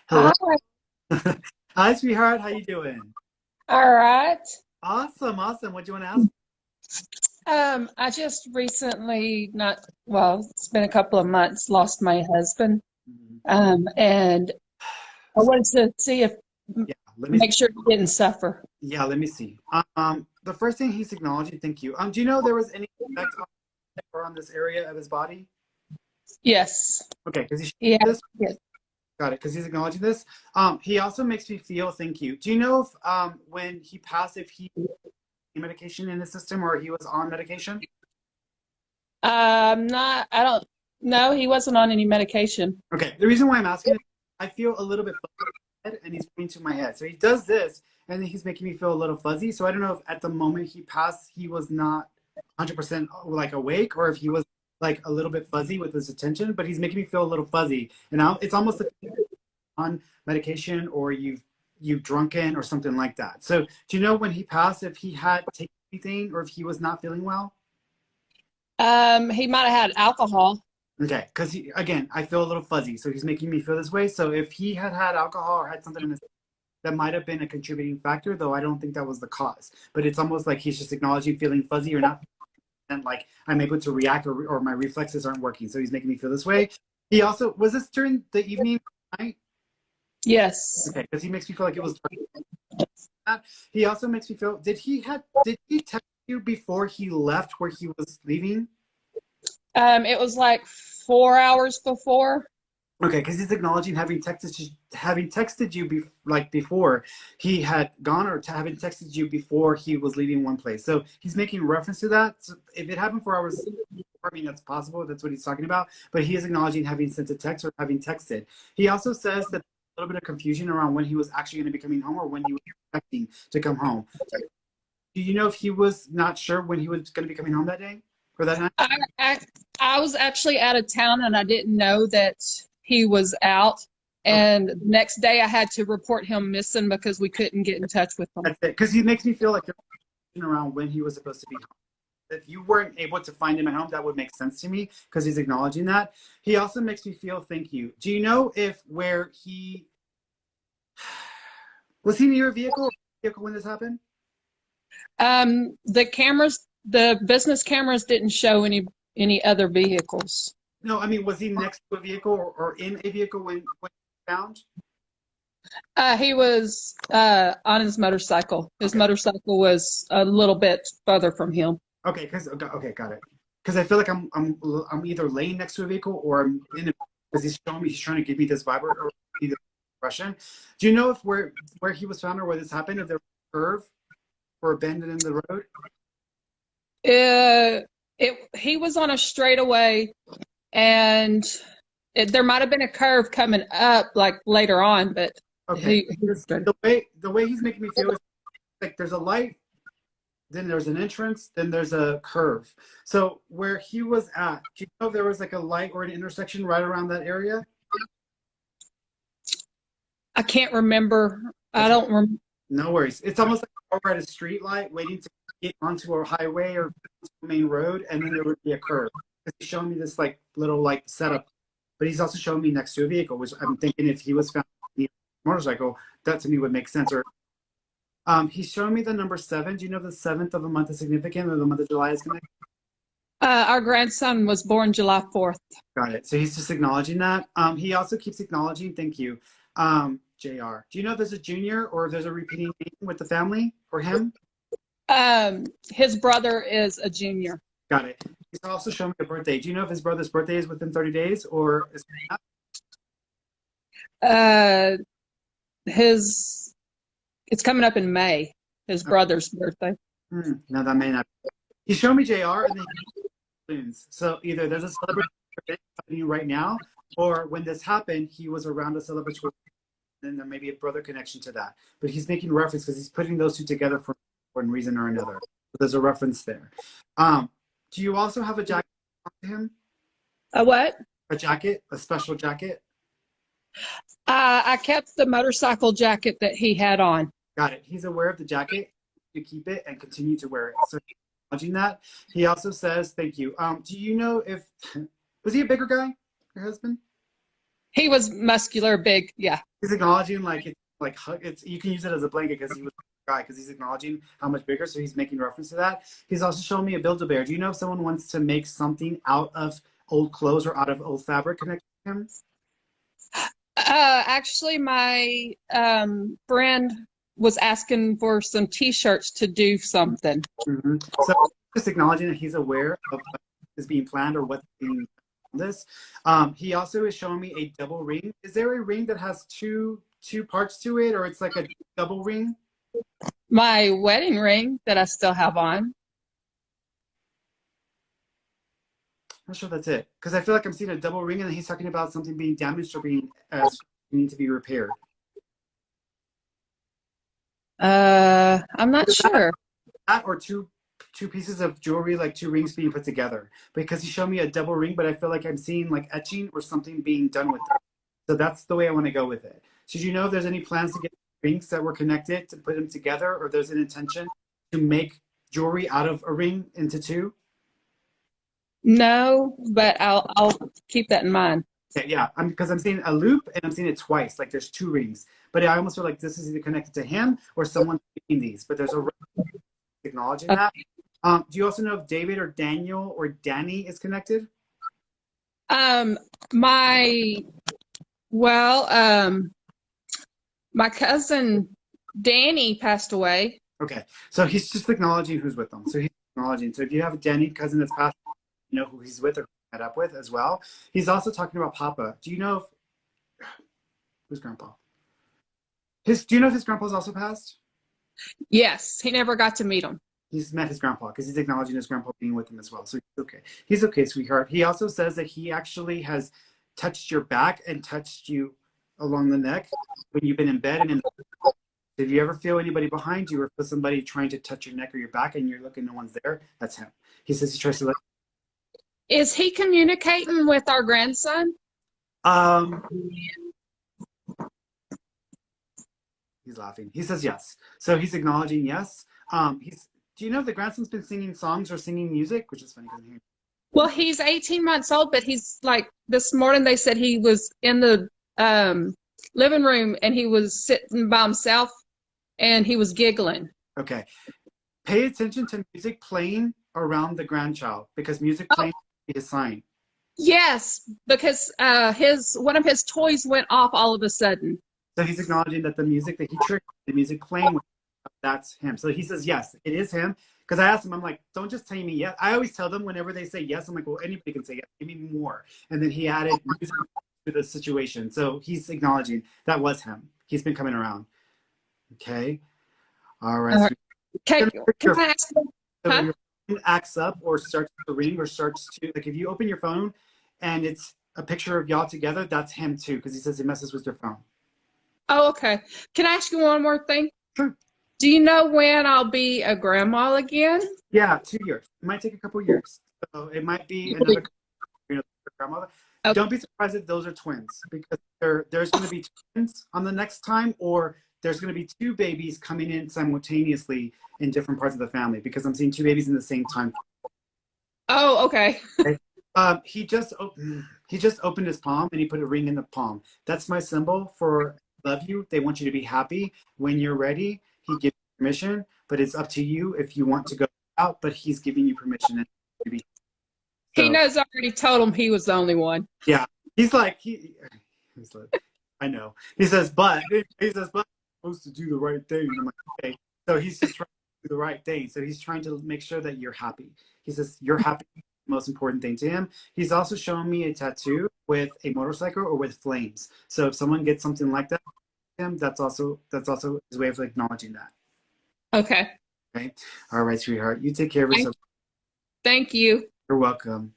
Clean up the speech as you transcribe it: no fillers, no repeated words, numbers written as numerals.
Hello. Hi. Hi, sweetheart. How you doing? All right. Awesome, awesome. What do you want to ask? I just recently, not, well, it's been a couple of months, lost my husband. Mhm. And I So, wanted to see if, yeah, make sure he didn't suffer. let me see. The first thing he's acknowledging, thank you. Do you know there was any effect on or on this area of his body? Yes. Okay, because he showed Yeah. this. Yes. Got it. Because he's acknowledging this. He also makes me feel, thank you. Do you know if when he passed, if he had medication in his system or he was on medication? I don't know. He wasn't on any medication. Okay. The reason why I'm asking is I feel a little bit fuzzy and he's pointing to my head. So he does this and then he's making me feel a little fuzzy. So I don't know if at the moment he passed, he was not 100% like awake or if he was like a little bit fuzzy with his attention, but he's making me feel a little fuzzy. And now it's almost like you're on medication or you've drunken or something like that. So do you know when he passed if he had taken anything or if he was not feeling well? He might have had alcohol. Okay, because again, I feel a little fuzzy, so he's making me feel this way. So if he had had alcohol or had something in his, that might have been a contributing factor, though I don't think that was the cause. But it's almost like he's just acknowledging feeling fuzzy or not, and like I'm able to react or my reflexes aren't working. So he's making me feel this way. He also was this during the evening night? Yes. Okay, because he makes me feel like it was that. He also makes me feel. Did he text you before he left where he was leaving? It was like 4 hours before. Okay, because he's acknowledging having texted you like before he had gone or having texted you before he was leaving one place. So he's making reference to that. So if it happened 4 hours, I mean that's possible. That's what he's talking about. But he is acknowledging having sent a text or having texted. He also says that a little bit of confusion around when he was actually going to be coming home or when he was expecting to come home. So do you know if he was not sure when he was going to be coming home that day or that night? I, I, I was actually out of town and I didn't know that he was out. Okay, And the next day I had to report him missing because we couldn't get in touch with him. that's it. Because he makes me feel like there's confusion around when he was supposed to be home. If you weren't able to find him at home, that would make sense to me because he's acknowledging that. He also makes me feel thank you. Do you know if where he was he near a vehicle when this happened? The business cameras didn't show any other vehicles. No, I mean was he next to a vehicle or in a vehicle when found? He was on his motorcycle. His Okay, motorcycle was a little bit further from him. okay, got it. Because I feel like I'm either laying next to a vehicle or I'm in a because he's showing me he's trying to give me this vibe or either impression. Do you know if where he was found or where this happened, if there was a curve or a bend in the road? He was on a straightaway, and there might have been a curve coming up like later on, but Okay. he was Because good. the way he's making me feel is like there's a light, then there's an entrance, then there's a curve. So where he was at, do you know if there was like a light or an intersection right around that area? I can't remember. I Okay, don't rem no worries. It's almost like we're at a street light waiting to get onto a highway or a main road, and then there would be a curve. Because he's showing me this like little like setup, but he's also showing me next to a vehicle, which I'm thinking if he was found near a motorcycle, that to me would make sense. Or he's showing me the number seven. Do you know if the seventh of a month is significant or the month of July is connected? Our grandson was born July 4th. Got it. So he's just acknowledging that. He also keeps acknowledging, thank you, JR. Do you know if there's a junior or if there's a repeating name with the family or him? His brother is a junior. Got it. He's also showing me a birthday. Do you know if his brother's birthday is within 30 days or is it not? Uh, his it's coming up in May, his brother's birthday. No, that may not. He's showing me JR and then balloons. So either there's a celebration happening right now, or when this happened, he was around a celebratory, then there may be a brother connection to that. But he's making reference because he's putting those two together for one reason or another. So there's a reference there. Um, do you also have a jacket on him? A what? A jacket, a special jacket? I kept the motorcycle jacket that he had on. Got it. He's aware of the jacket. You keep it and continue to wear it. So acknowledging that. He also says, thank you. Do you know if was he a bigger guy, your husband? He was muscular, big. Yeah. He's acknowledging it's you can use it as a blanket because he was a guy because he's acknowledging how much bigger. So he's making reference to that. He's also showing me a Build-A-Bear. Do you know if someone wants to make something out of old clothes or out of old fabric connected to him? Actually, my friend was asking for some T-shirts to do something. Mm-hmm. So just acknowledging that he's aware of what is being planned or what's being this. He also is showing me a double ring. Is there a ring that has two parts to it, or it's like a double ring? My wedding ring that I still have on. I'm not sure that's it because I feel like I'm seeing a double ring, and then he's talking about something being damaged or being need to be repaired. I'm not sure. That or two pieces of jewelry, like two rings being put together. Because he showed me a double ring, but I feel like I'm seeing like etching or something being done with it. So that's the way I want to go with it. So do you know if there's any plans to get rings that were connected to put them together, or there's an intention to make jewelry out of a ring into two? No, but I'll keep that in mind. Okay, yeah, because I'm seeing a loop and I'm seeing it twice. Like there's two rings, but I almost feel like this is either connected to him or someone making these. But there's a acknowledging that. Do you also know if David or Daniel or Danny is connected? My my cousin Danny passed away. Okay, so he's just acknowledging who's with them. So he's acknowledging. So if you have a Danny cousin that's passed, you know who he's with or met up with as well. He's also talking about Papa. Do you know if who's Grandpa? Do you know if his grandpa's also passed? Yes, he never got to meet him. He's met his grandpa because he's acknowledging his grandpa being with him as well. So he's okay. He's okay, sweetheart. He also says that he actually has touched your back and touched you along the neck when you've been in bed and in the if you ever feel anybody behind you or feel somebody trying to touch your neck or your back and you're looking, no one's there, that's him. He says he tries to let. Is he communicating with our grandson? He's laughing. He says yes. So he's acknowledging yes. Do you know if the grandson's been singing songs or singing music? Which is funny because I'm hearing. Well, he's 18 months old, but he's like this morning they said he was in the living room and he was sitting by himself and he was giggling. Okay. Pay attention to music playing around the grandchild because music playing is a sign. Yes, because one of his toys went off all of a sudden. So he's acknowledging that the music that he tricked, the music playing with, that's him. So he says, yes, it is him. Because I asked him, I'm like, don't just tell me yes. I always tell them whenever they say yes, I'm like, well, anybody can say yes. Give me more. And then he added music to the situation. So he's acknowledging that was him. He's been coming around. Okay. All right. Okay. Can I ask you? So when your phone acts up or starts to ring or starts to, like if you open your phone and it's a picture of y'all together, that's him too. Because he says he messes with your phone. Oh, okay. Can I ask you one more thing? Sure. Do you know when I'll be a grandma again? Yeah, 2 years. It might take a couple years. So it might be another grandmother. Okay. Don't be surprised if those are twins because there's going to be twins on the next time, or there's going to be two babies coming in simultaneously in different parts of the family because I'm seeing two babies in the same time. Oh, okay. He just opened his palm and he put a ring in the palm. That's my symbol for love you. They want you to be happy. When you're ready, he gives you permission, but it's up to you if you want to go out, but he's giving you permission to be. So, he knows I already told him he was the only one. Yeah. He's like, I know. He says, but I'm supposed to do the right thing. I'm like, okay. So he's just trying to do the right thing. So he's trying to make sure that you're happy. He says, you're happy. Most important thing to him. He's also showing me a tattoo with a motorcycle or with flames. So if someone gets something like that, him, that's also his way of acknowledging that. Okay. Okay. All right, sweetheart. You take care of yourself. Thank you. You're welcome.